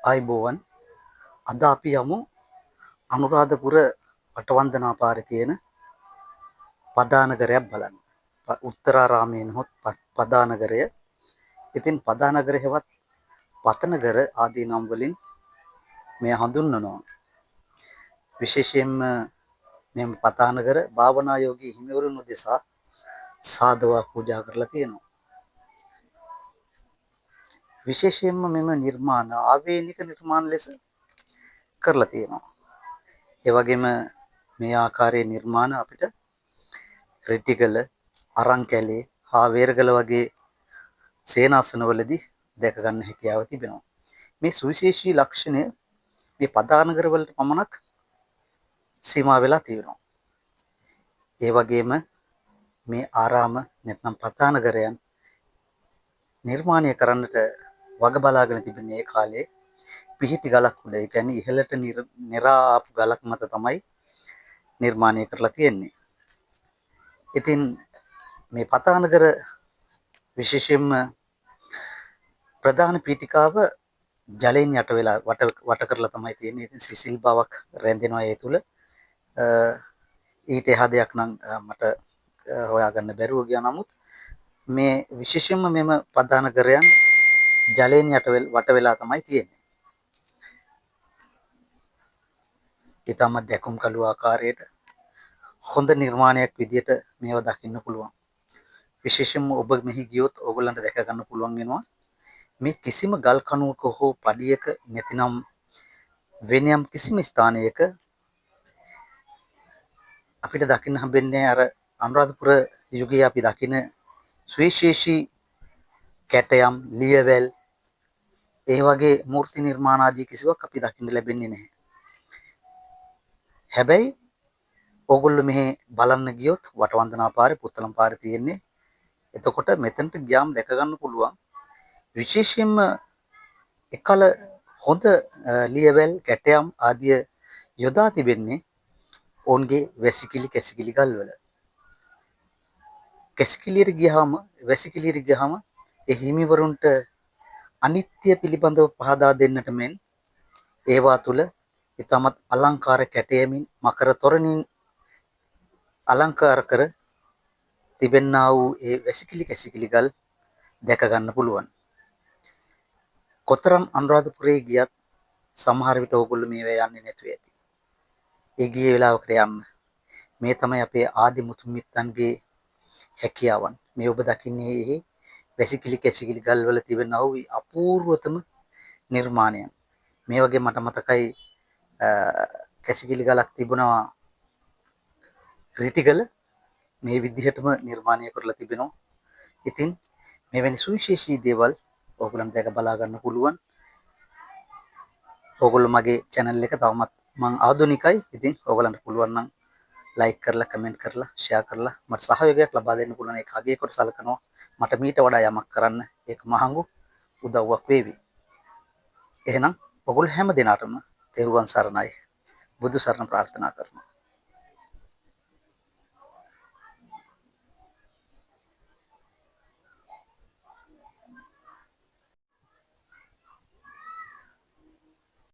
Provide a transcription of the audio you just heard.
ආයිබෝවන් අද අපි යමු අනුරාධපුර වටවන්දනා පාරේ තියෙන පදානගරයක් බලන්න. උත්තරාරාමයෙන් හොත් පදානගරය. ඉතින් පදානගර හෙවත් පතනගර ආදී නම් වලින් මෙය හඳුන්වනවා. විශේෂයෙන්ම මේ පදානගර භාවනා යෝගී හිමිවරුන් උදෙසා සාදවා පූජා කරලා තියෙනවා. විශේෂයෙන්ම මෙම නිර්මාණ ආවේනික නිර්මාණ ලෙස කරලා තියෙනවා. ඒ වගේම මේ ආකාරයේ නිර්මාණ අපිට රිටිගල, අරංකැලේ හා වේරගල වගේ සේනාසනවලදී දැක ගන්න හැකියාව තිබෙනවා. මේ සුවිශේෂී ලක්ෂණය මේ පදානගර වලට පමණක් සීමා වෙලා තිබෙනවා. ඒ වගේම මේ ආරාම නැත්නම් පදානගරයන් නිර්මාණය කරන්නට වග බලාගෙන තිබෙන ඒ කාලේ පිහිටි ගලක් උඩ, ඒ කියන්නේ ඉහළට නිරා ආපු ගලක් මත තමයි නිර්මාණය කරලා තියෙන්නේ. ඉතින් මේ පදානගර විශේෂයෙන්ම ප්‍රධාන පීඨිකාව ජලයෙන් යට වෙලා වට කරලා තමයි තියෙන්නේ. ඉතින් සිසිල් බවක් රැඳෙනවා ඒ තුල. ඊට එහා දෙයක් නම් මට හොයාගන්න බැරුව ගියා. නමුත් මේ විශේෂයෙන්ම මෙම පදානගරයන් ජලයෙන් වට වෙලා තමයි තියෙන්නේ. ඊටම දැකුම් කළු ආකාරයට හොඳ නිර්මාණයක් විදියට මේවා දකින්න පුළුවන්. විශේෂයෙන්ම ඔබ මෙහි ගියොත් ඔයගොල්ලන්ට දැක ගන්න පුළුවන් වෙනවා මේ කිසිම ගල් කණුවක හෝ පඩියක නැතිනම් වෙන යම් කිසිම ස්ථානයක අපිට දකින්න හම්බෙන්නේ අර අනුරාධපුර යුගයේ අපි දකින සුවිශේෂී කැටයම්, ලියවැල්, ඒ වගේ මූර්ති නිර්මාණ ආදී කිසිවක් අපි දකින්න ලැබෙන්නේ නැහැ. හැබැයි ඕගොල්ලෝ මෙහි බලන්න ගියොත් වටවන්දනා පාරේ පුත්තලම් පාරේ තියෙන්නේ. එතකොට මෙතනට ගියාම දැක ගන්න පුළුවන් විශේෂයෙන්ම එකල හොඳ ලියවැල්, කැටයම් ආදිය යොදා තිබෙන්නේ ඔවුන්ගේ වැසිකිලි කැසිකිලි ගල්වල. වැසිකිළියට ගියාම ඒ හිමිවරුන්ට අනිත්‍ය පිළිබඳව පහදා දෙන්නට මෙන් ඒවා තුල ඊටමත් අලංකාර කැටයමින් මකර තොරණින් අලංකාර කර තිබෙන්නා වූ ඒ වැසිකිලි කැසිකිලි ගල් දැක ගන්න පුළුවන්. කොතරම් අනුරාධපුරේ ගියත් සමහර විට ඕගොල්ලෝ මේවා යන්නේ නැතුව ඇති. ඒ ගිය වෙලාවකට යන්න. මේ තමයි අපේ ආදි මුතුන් මිත්තන්ගේ හැකියාවන්. මේ ඔබ දකින්නේ එහි වැසිකිලි කැසිකිලි ගල් වල තිබෙනා වූ අපූර්වතම නිර්මාණයන්. මේ වගේ මට මතකයි කැසිකිලි ගලක් තිබුණා රිටිගල, මේ විදිහටම නිර්මාණය කරලා තිබෙනවා. ඉතින් මෙවැනි සුවිශේෂී දේවල් ඔයගොල්ලන් දැක බලා ගන්න පුළුවන්. ඔයගොල්ලෝ මගේ channel එක තවමත් මම ආධුනිකයි. ඉතින් ඔයගොල්ලන්ට පුළුවන් නම් like කරලා, comment කරලා, share කරලා මට සහයෝගයක් ලබා දෙන්න පුළුවන්. ඒක අගය කොට සලකනවා. මට මීට වඩා යමක් කරන්න ඒක මහඟු උදව්වක් වේවි. එහෙනම් ඔයගොල්ලෝ හැම දිනාටම තෙරුවන් සරණයි. බුදු සරණ ප්‍රාර්ථනා කරනවා.